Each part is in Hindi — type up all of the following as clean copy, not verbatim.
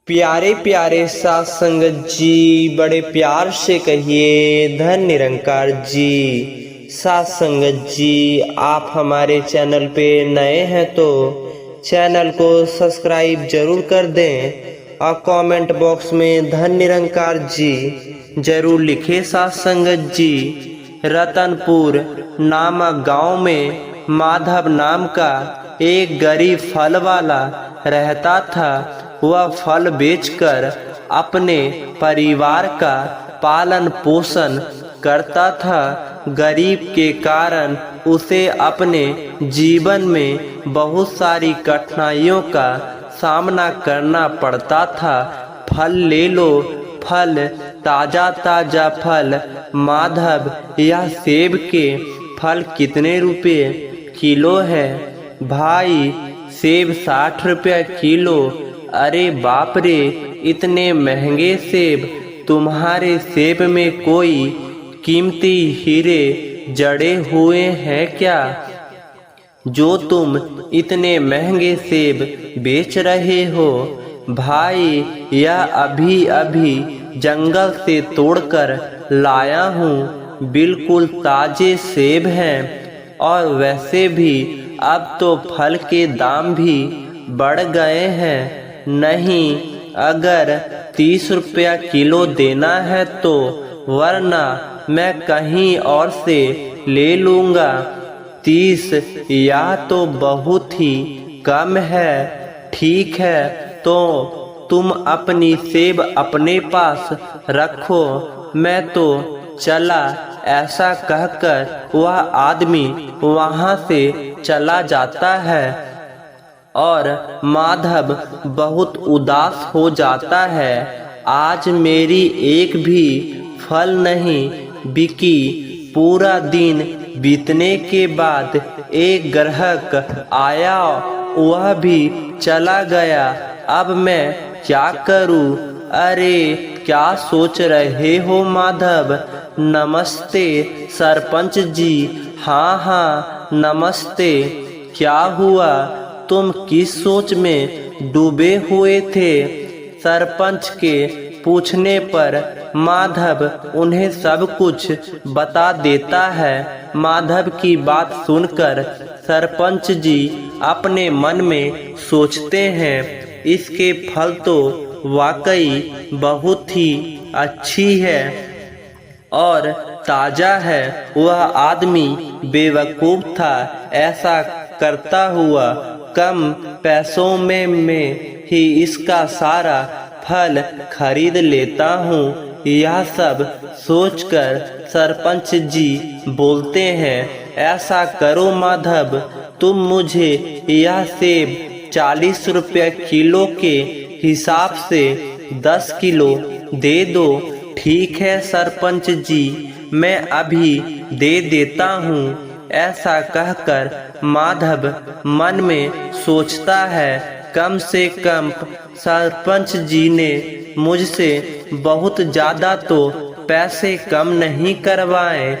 प्यारे प्यारे साथ संगत जी, बड़े प्यार से कहिए धन निरंकार जी। साथ संगत जी, आप हमारे चैनल पे नए हैं तो चैनल को सब्सक्राइब जरूर कर दें और कमेंट बॉक्स में धन निरंकार जी जरूर लिखे। साथ संगत जी, रतनपुर नामक गांव में माधव नाम का एक गरीब फल वाला रहता था। वह फल बेचकर अपने परिवार का पालन पोषण करता था। गरीब के कारण उसे अपने जीवन में बहुत सारी कठिनाइयों का सामना करना पड़ता था। फल ले लो, फल, ताजा ताजा फल। माधव, यह सेब के फल कितने रुपए किलो है? भाई, सेब 60 रुपया किलो। अरे बाप रे, इतने महंगे सेब! तुम्हारे सेब में कोई कीमती हीरे जड़े हुए हैं क्या, जो तुम इतने महंगे सेब बेच रहे हो? भाई, यह अभी अभी जंगल से तोड़कर लाया हूँ, बिल्कुल ताजे सेब हैं। और वैसे भी अब तो फल के दाम भी बढ़ गए हैं। नहीं, अगर 30 रुपया किलो देना है तो, वरना मैं कहीं और से ले लूँगा। 30 यह तो बहुत ही कम है। ठीक है, तो तुम अपनी सेब अपने पास रखो, मैं तो चला। ऐसा कहकर वह आदमी वहाँ से चला जाता है और माधव बहुत उदास हो जाता है। आज मेरी एक भी फल नहीं बिकी। पूरा दिन बीतने के बाद एक ग्राहक आया, वह भी चला गया। अब मैं क्या करूं? अरे, क्या सोच रहे हो माधव? नमस्ते सरपंच जी। हाँ, नमस्ते। क्या हुआ? तुम किस सोच में डूबे हुए थे? सरपंच के पूछने पर माधव उन्हें सब कुछ बता देता है। माधव की बात सुनकर सरपंच जी अपने मन में सोचते हैं, इसके फल तो वाकई बहुत ही अच्छी है और ताजा है। वह आदमी बेवकूफ था। ऐसा करता हुआ कम पैसों में ही इसका सारा फल खरीद लेता हूँ। यह सब सोचकर सरपंच जी बोलते हैं, ऐसा करो माधव, तुम मुझे यह सेब 40 रुपये किलो के हिसाब से 10 किलो दे दो। ठीक है सरपंच जी, मैं अभी दे देता हूँ। ऐसा कहकर माधव मन में सोचता है, कम से कम सरपंच जी ने मुझसे बहुत ज़्यादा तो पैसे कम नहीं करवाए।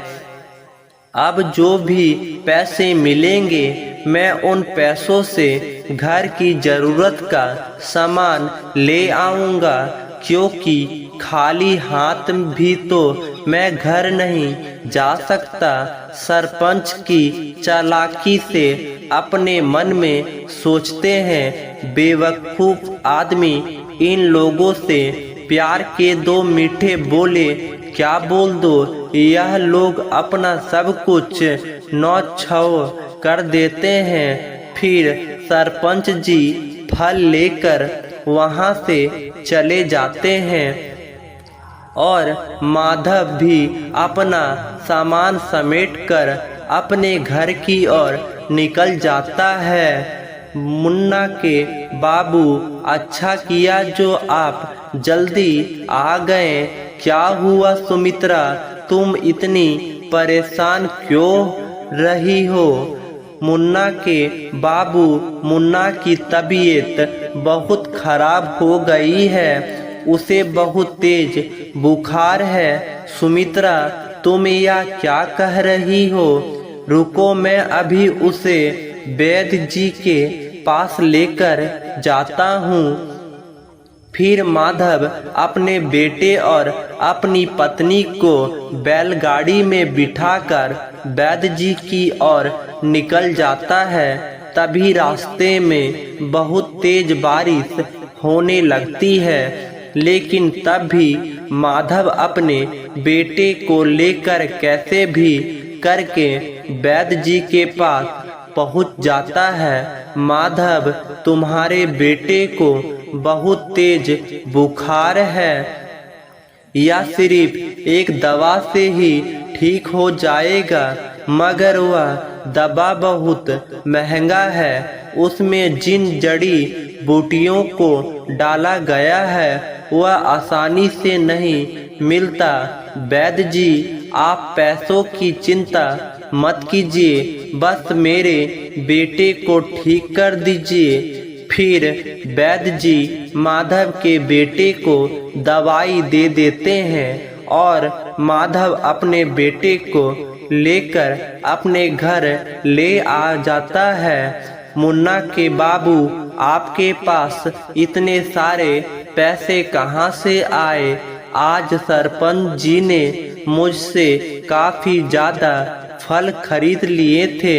अब जो भी पैसे मिलेंगे, मैं उन पैसों से घर की ज़रूरत का सामान ले आऊँगा, क्योंकि खाली हाथ भी तो मैं घर नहीं जा सकता। सरपंच की चालाकी से अपने मन में सोचते हैं, बेवकूफ़ आदमी इन लोगों से प्यार के 2 मीठे बोले क्या बोल दो, यह लोग अपना सब कुछ नौ-छौ कर देते हैं। फिर सरपंच जी फल लेकर वहाँ से चले जाते हैं और माधव भी अपना सामान समेटकर अपने घर की ओर निकल जाता है। मुन्ना के बाबू, अच्छा किया जो आप जल्दी आ गए। क्या हुआ सुमित्रा, तुम इतनी परेशान क्यों रही हो? मुन्ना के बाबू, मुन्ना की तबीयत बहुत खराब हो गई है, उसे बहुत तेज बुखार है। सुमित्रा, तुम यह क्या कह रही हो? रुको, मैं अभी उसे वैद्य जी के पास लेकर जाता हूँ। फिर माधव अपने बेटे और अपनी पत्नी को बैलगाड़ी में बिठाकर वैद्य जी की ओर निकल जाता है। तभी रास्ते में बहुत तेज बारिश होने लगती है, लेकिन तब भी माधव अपने बेटे को लेकर कैसे भी करके वैद्य जी के पास पहुंच जाता है। माधव, तुम्हारे बेटे को बहुत तेज बुखार है, या सिर्फ एक दवा से ही ठीक हो जाएगा, मगर वह दवा बहुत महंगा है। उसमें जिन जड़ी बूटियों को डाला गया है वह आसानी से नहीं मिलता। वैद्य जी, आप पैसों की चिंता मत कीजिए, बस मेरे बेटे को ठीक कर दीजिए। फिर वैद्य जी माधव के बेटे को दवाई दे देते हैं और माधव अपने बेटे को लेकर अपने घर ले आ जाता है। मुन्ना के बाबू, आपके पास इतने सारे पैसे कहाँ से आए? आज सरपंच जी ने मुझसे काफी ज्यादा फल खरीद लिए थे,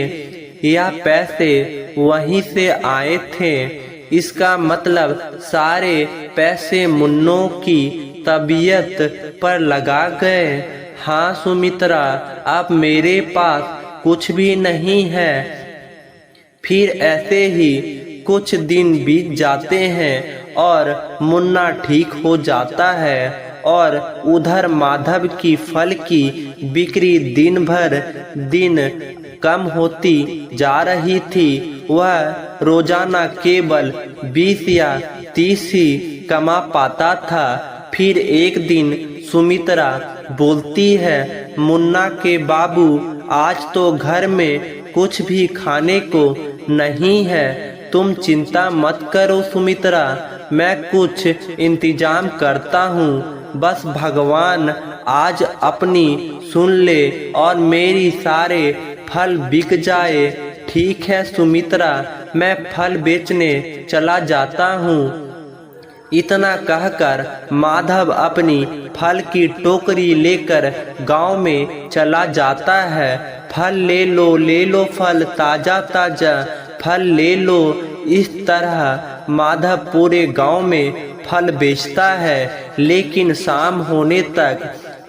यह पैसे वहीं से आए थे। इसका मतलब सारे पैसे मुन्नों की तबीयत पर लगा गए। हाँ सुमित्रा, अब मेरे पास कुछ भी नहीं है। फिर ऐसे ही कुछ दिन बीत जाते हैं और मुन्ना ठीक हो जाता है और उधर माधव की फल की बिक्री दिन भर दिन कम होती जा रही थी। वह रोजाना केवल 20 या 30 ही कमा पाता था। फिर एक दिन सुमित्रा बोलती है, मुन्ना के बाबू, आज तो घर में कुछ भी खाने को नहीं है। तुम चिंता मत करो सुमित्रा, मैं कुछ इंतजाम करता हूँ। बस भगवान आज अपनी सुन ले और मेरी सारे फल बिक जाए। ठीक है सुमित्रा, मैं फल बेचने चला जाता हूँ। इतना कहकर माधव अपनी फल की टोकरी लेकर गांव में चला जाता है। फल ले लो फल, ताजा ताजा फल ले लो। इस तरह माधव पूरे गांव में फल बेचता है, लेकिन शाम होने तक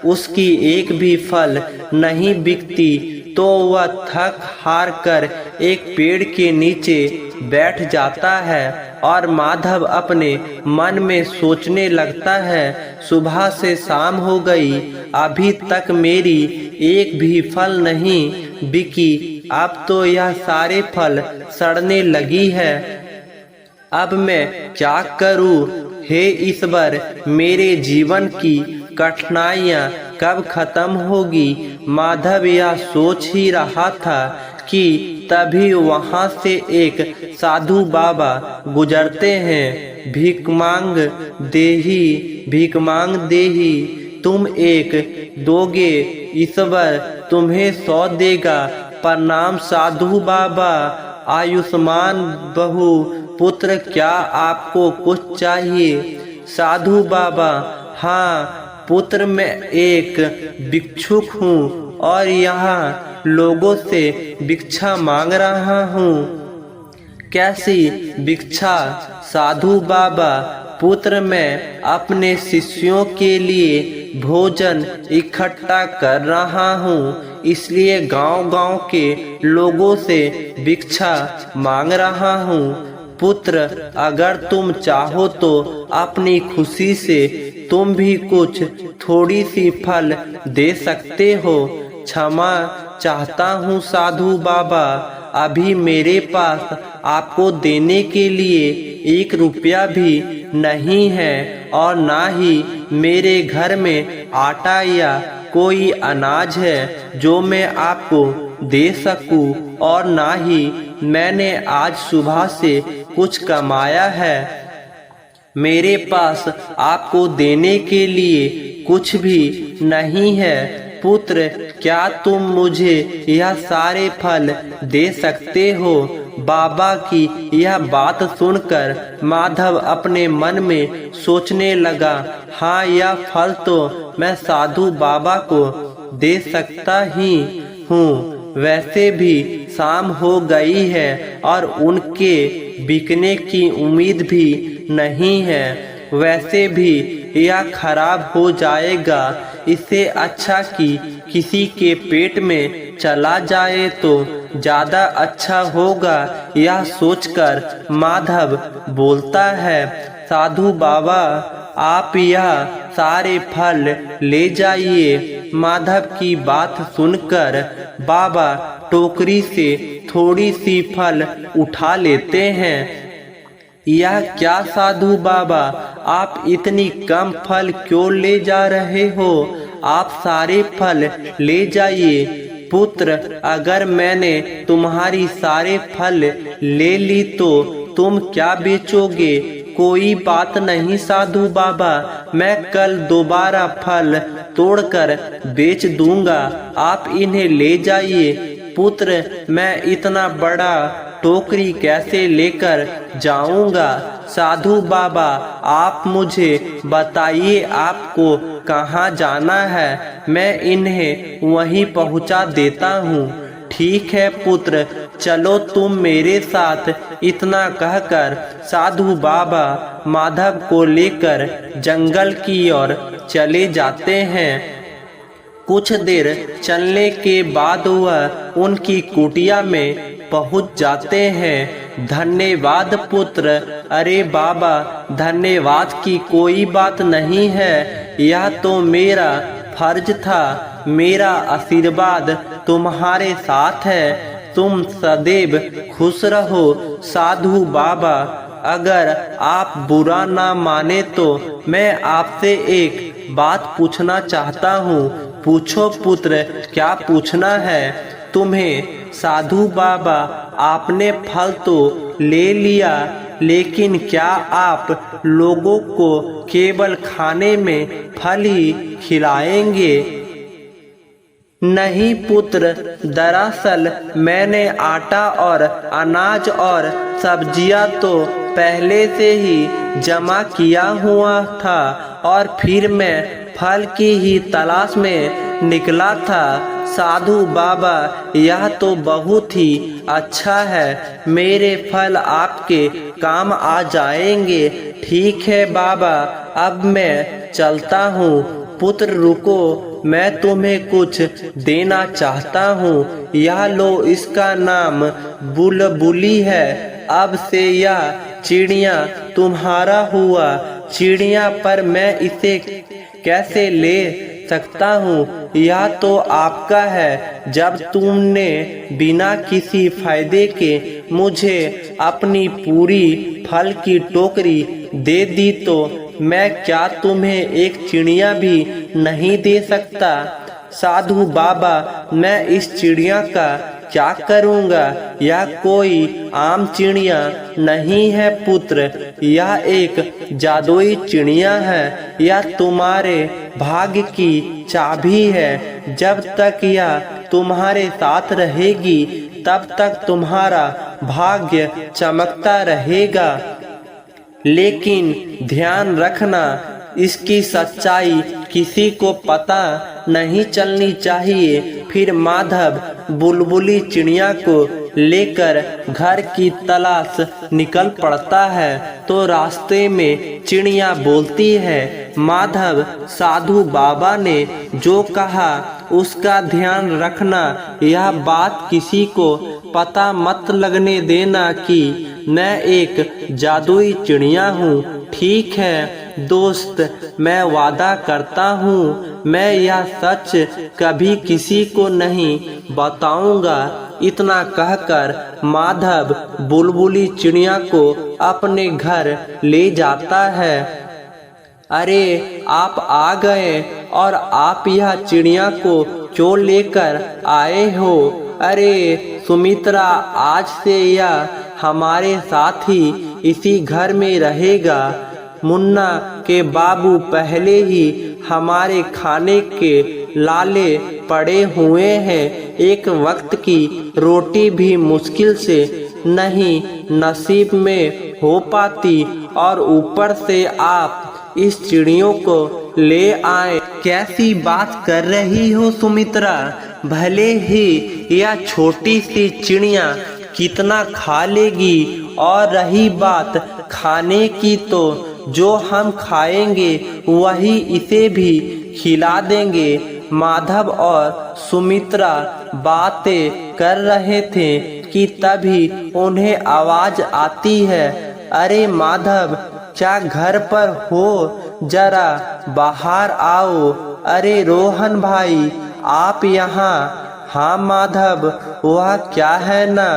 उसकी एक भी फल नहीं बिकती। तो वह थक हार कर एक पेड़ के नीचे बैठ जाता है और माधव अपने मन में सोचने लगता है, सुबह से शाम हो गई, अभी तक मेरी एक भी फल नहीं बिकी। अब तो यह सारे फल सड़ने लगी है। अब मैं क्या करूं? हे ईश्वर, मेरे जीवन की कठिनाइयां कब खत्म होगी? माधव यह सोच ही रहा था कि तभी वहां से एक साधु बाबा गुजरते हैं। भीख मांग देही, तुम एक दोगे, ईश्वर तुम्हें 100 देगा। प्रणाम साधु बाबा। आयुष्मान बहु पुत्र, क्या आपको कुछ चाहिए? साधु बाबा, हाँ पुत्र, मैं एक भिक्षुक हूँ और यहाँ लोगों से भिक्षा मांग रहा हूँ। कैसी भिक्षा? साधु बाबा, पुत्र, मैं अपने शिष्यों के लिए भोजन इकट्ठा कर रहा हूँ, इसलिए गांव-गांव के लोगों से भिक्षा मांग रहा हूँ। पुत्र, अगर तुम चाहो तो अपनी खुशी से तुम भी कुछ थोड़ी सी फल दे सकते हो। क्षमा चाहता हूँ साधु बाबा, अभी मेरे पास आपको देने के लिए 1 रुपया भी नहीं है और ना ही मेरे घर में आटा या कोई अनाज है जो मैं आपको दे सकूं, और ना ही मैंने आज सुबह से कुछ कमाया है। मेरे पास आपको देने के लिए कुछ भी नहीं है। पुत्र, क्या तुम मुझे यह सारे फल दे सकते हो? बाबा की यह बात सुनकर माधव अपने मन में सोचने लगा, हाँ यह फल तो मैं साधु बाबा को दे सकता ही हूँ। वैसे भी शाम हो गई है और उनके बिकने की उम्मीद भी नहीं है। वैसे भी यह खराब हो जाएगा, इससे अच्छा कि किसी के पेट में चला जाए तो ज़्यादा अच्छा होगा। यह सोचकर माधव बोलता है, साधु बाबा आप यह सारे फल ले जाइए। माधव की बात सुनकर बाबा टोकरी से थोड़ी सी फल उठा लेते हैं। यह क्या साधु बाबा, आप इतनी कम फल क्यों ले जा रहे हो? आप सारे फल ले जाइए। पुत्र, अगर मैंने तुम्हारी सारे फल ले ली तो तुम क्या बेचोगे? कोई बात नहीं साधु बाबा, मैं कल दोबारा फल तोड़कर बेच दूंगा, आप इन्हें ले जाइए। पुत्र, मैं इतना बड़ा टोकरी कैसे लेकर जाऊंगा? साधु बाबा आप मुझे बताइए आपको कहाँ जाना है, मैं इन्हें वहीं पहुँचा देता हूँ। ठीक है पुत्र, चलो तुम मेरे साथ। इतना कहकर साधु बाबा माधव को लेकर जंगल की ओर चले जाते हैं। कुछ देर चलने के बाद वह उनकी कुटिया में पहुंच जाते हैं। धन्यवाद पुत्र। अरे बाबा, धन्यवाद की कोई बात नहीं है, यह तो मेरा फर्ज था। मेरा आशीर्वाद तुम्हारे साथ है, तुम सदैव खुश रहो। साधु बाबा, अगर आप बुरा ना माने तो मैं आपसे एक बात पूछना चाहता हूँ। पूछो पुत्र, क्या पूछना है तुम्हें? साधु बाबा, आपने फल तो ले लिया, लेकिन क्या आप लोगों को केवल खाने में फल ही खिलाएंगे? नहीं पुत्र, दरअसल मैंने आटा और अनाज और सब्जियां तो पहले से ही जमा किया हुआ था और फिर मैं फल की ही तलाश में निकला था। साधु बाबा, यह तो बहुत ही अच्छा है, मेरे फल आपके काम आ जाएंगे। ठीक है बाबा, अब मैं चलता हूँ। पुत्र रुको, मैं तुम्हें कुछ देना चाहता हूँ। यह लो, इसका नाम बुलबुली है। अब से यह चिड़िया तुम्हारा हुआ। चिड़िया पर मैं इसे कैसे ले सकता हूँ? यह तो आपका है। जब तुमने बिना किसी फायदे के मुझे अपनी पूरी फल की टोकरी दे दी तो मैं क्या तुम्हें एक चिड़िया भी नहीं दे सकता? साधु बाबा, मैं इस चिड़िया का क्या करूँगा? यह कोई आम चिड़िया नहीं है पुत्र, यह एक जादुई चिड़िया है। यह तुम्हारे भाग्य की चाबी है। जब तक यह तुम्हारे साथ रहेगी तब तक तुम्हारा भाग्य चमकता रहेगा। लेकिन ध्यान रखना, इसकी सच्चाई किसी को पता नहीं चलनी चाहिए। फिर माधव बुलबुली चिड़िया को लेकर घर की तलाश निकल पड़ता है तो रास्ते में चिड़िया बोलती है, माधव, साधु बाबा ने जो कहा उसका ध्यान रखना। यह बात किसी को पता मत लगने देना कि मैं एक जादुई चिड़िया हूँ। ठीक है दोस्त, मैं वादा करता हूँ मैं यह सच कभी किसी को नहीं बताऊंगा। इतना कहकर माधव बुलबुली चिड़िया को अपने घर ले जाता है। अरे आप आ गए, और आप यह चिड़िया को क्यों लेकर आए हो? अरे सुमित्रा, आज से यह हमारे साथ ही इसी घर में रहेगा। मुन्ना के बाबू पहले ही हमारे खाने के लाले पड़े हुए हैं, एक वक्त की रोटी भी मुश्किल से नहीं नसीब में हो पाती, और ऊपर से आप इस चिड़ियों को ले आए। कैसी बात कर रही हो सुमित्रा, भले ही यह छोटी सी चिड़िया कितना खा लेगी, और रही बात खाने की तो जो हम खाएंगे वही इसे भी खिला देंगे। माधव और सुमित्रा बातें कर रहे थे कि तभी उन्हें आवाज आती है, अरे माधव, क्या घर पर हो? जरा बाहर आओ। अरे रोहन भाई, आप यहाँ? हाँ माधव, वह क्या है ना,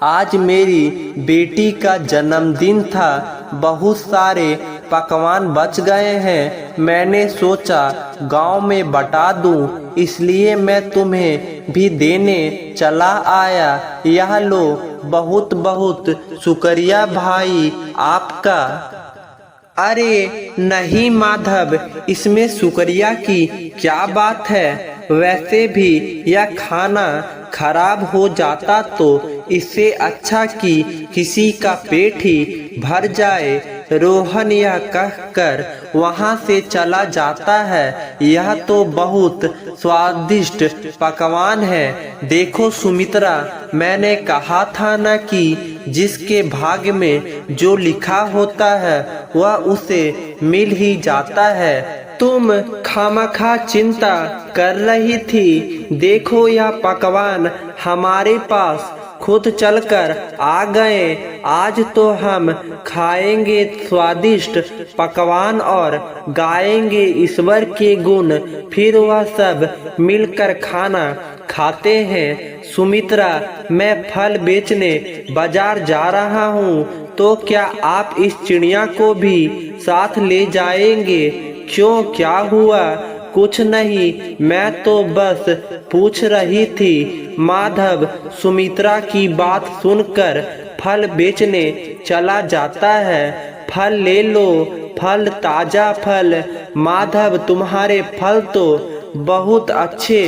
आज मेरी बेटी का जन्मदिन था, बहुत सारे पकवान बच गए हैं, मैंने सोचा गांव में बटा दूं, इसलिए मैं तुम्हें भी देने चला आया। यह लो, बहुत बहुत शुक्रिया भाई आपका। अरे नहीं माधव, इसमें शुक्रिया की क्या बात है, वैसे भी यह खाना खराब हो जाता तो इससे अच्छा कि किसी का पेट ही भर जाए। रोहन यह कहकर वहां से चला जाता है। यह तो बहुत स्वादिष्ट पकवान है। देखो सुमित्रा, मैंने कहा था ना कि जिसके भाग्य में जो लिखा होता है वह उसे मिल ही जाता है। तुम खामखा चिंता कर रही थी, देखो यह पकवान हमारे पास खुद चलकर आ गए। आज तो हम खाएंगे स्वादिष्ट पकवान और गाएंगे ईश्वर के गुण, फिर वह सब मिलकर खाना खाते हैं। सुमित्रा, मैं फल बेचने बाजार जा रहा हूँ, तो क्या आप इस चिड़िया को भी साथ ले जाएंगे? क्यों, क्या हुआ? कुछ नहीं, मैं तो बस पूछ रही थी। माधव सुमित्रा की बात सुनकर फल बेचने चला जाता है। फल ले लो, फल, ताजा फल। माधव, तुम्हारे फल तो बहुत अच्छे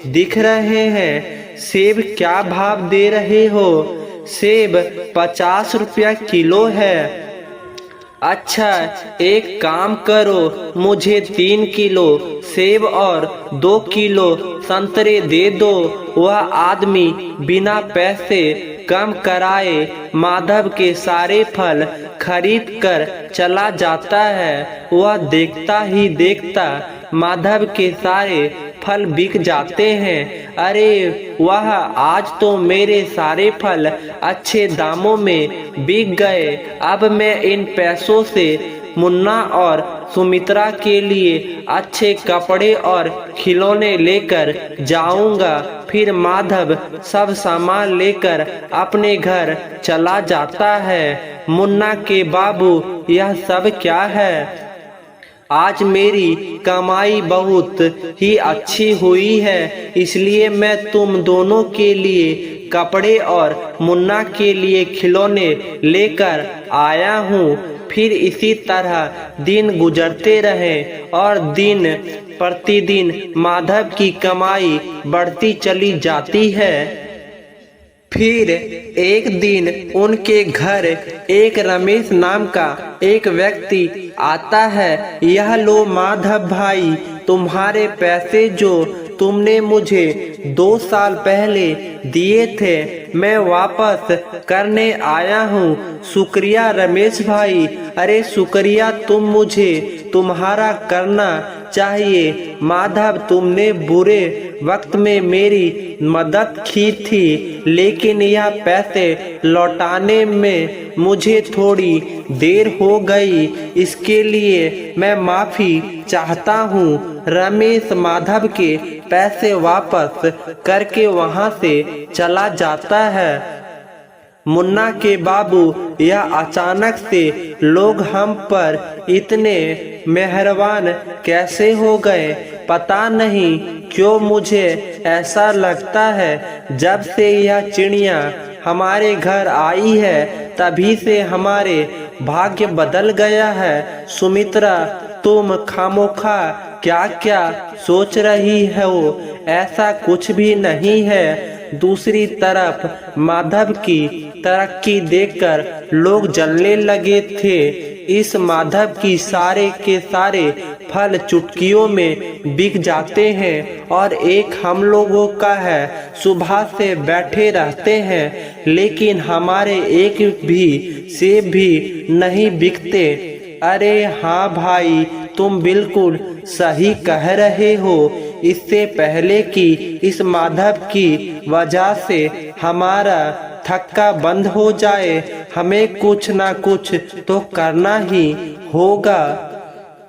दिख रहे हैं। सेब क्या भाव दे रहे हो? सेब 50 रुपया किलो है। अच्छा, एक काम करो, मुझे 3 किलो सेब और 2 किलो संतरे दे दो। वह आदमी बिना पैसे कम कराए माधव के सारे फल खरीद कर चला जाता है। वह देखता ही देखता माधव के सारे फल बिक जाते हैं। अरे वाह, आज तो मेरे सारे फल अच्छे दामों में बिक गए। अब मैं इन पैसों से मुन्ना और सुमित्रा के लिए अच्छे कपड़े और खिलौने लेकर जाऊंगा। फिर माधव सब सामान लेकर अपने घर चला जाता है। मुन्ना के बाबू, यह सब क्या है? आज मेरी कमाई बहुत ही अच्छी हुई है, इसलिए मैं तुम दोनों के लिए कपड़े और मुन्ना के लिए खिलौने लेकर आया हूँ। फिर इसी तरह दिन गुजरते रहे और दिन प्रतिदिन माधव की कमाई बढ़ती चली जाती है। फिर एक दिन उनके घर एक रमेश नाम का एक व्यक्ति आता है। यह लो माधव भाई, तुम्हारे पैसे जो तुमने मुझे 2 साल पहले दिए थे, मैं वापस करने आया हूँ। शुक्रिया रमेश भाई। अरे शुक्रिया तुम मुझे तुम्हारा करना चाहिए माधव, तुमने बुरे वक्त में मेरी मदद की थी, लेकिन यह पैसे लौटाने में मुझे थोड़ी देर हो गई, इसके लिए मैं माफ़ी चाहता हूँ। रमेश माधव के पैसे वापस करके वहाँ से चला जाता है। मुन्ना के बाबू, यह अचानक से लोग हम पर इतने मेहरबान कैसे हो गए? पता नहीं क्यों मुझे ऐसा लगता है जब से यह चिड़िया हमारे घर आई है तभी से हमारे भाग्य बदल गया है। सुमित्रा तुम खामोखा क्या क्या सोच रही हो, ऐसा कुछ भी नहीं है। दूसरी तरफ माधव की तरक्की देखकर लोग जलने लगे थे। इस माधव की सारे के सारे फल चुटकियों में बिक जाते हैं और एक हम लोगों का है। सुबह से बैठे रहते हैं लेकिन हमारे एक भी सेब भी नहीं बिकते। अरे हाँ भाई, तुम बिल्कुल सही कह रहे हो। इससे पहले कि इस माधव की वजह से हमारा थक्का बंद हो जाए, हमें कुछ ना कुछ तो करना ही होगा।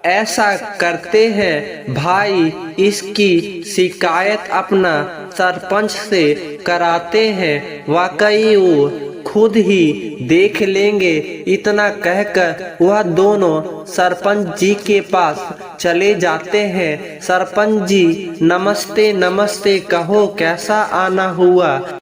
ऐसा करते हैं भाई, इसकी शिकायत अपना सरपंच से कराते हैं, वाकई वो खुद ही देख लेंगे। इतना कहकर वह दोनों सरपंच जी के पास चले जाते हैं। सरपंच जी नमस्ते नमस्ते, कहो कैसा आना हुआ।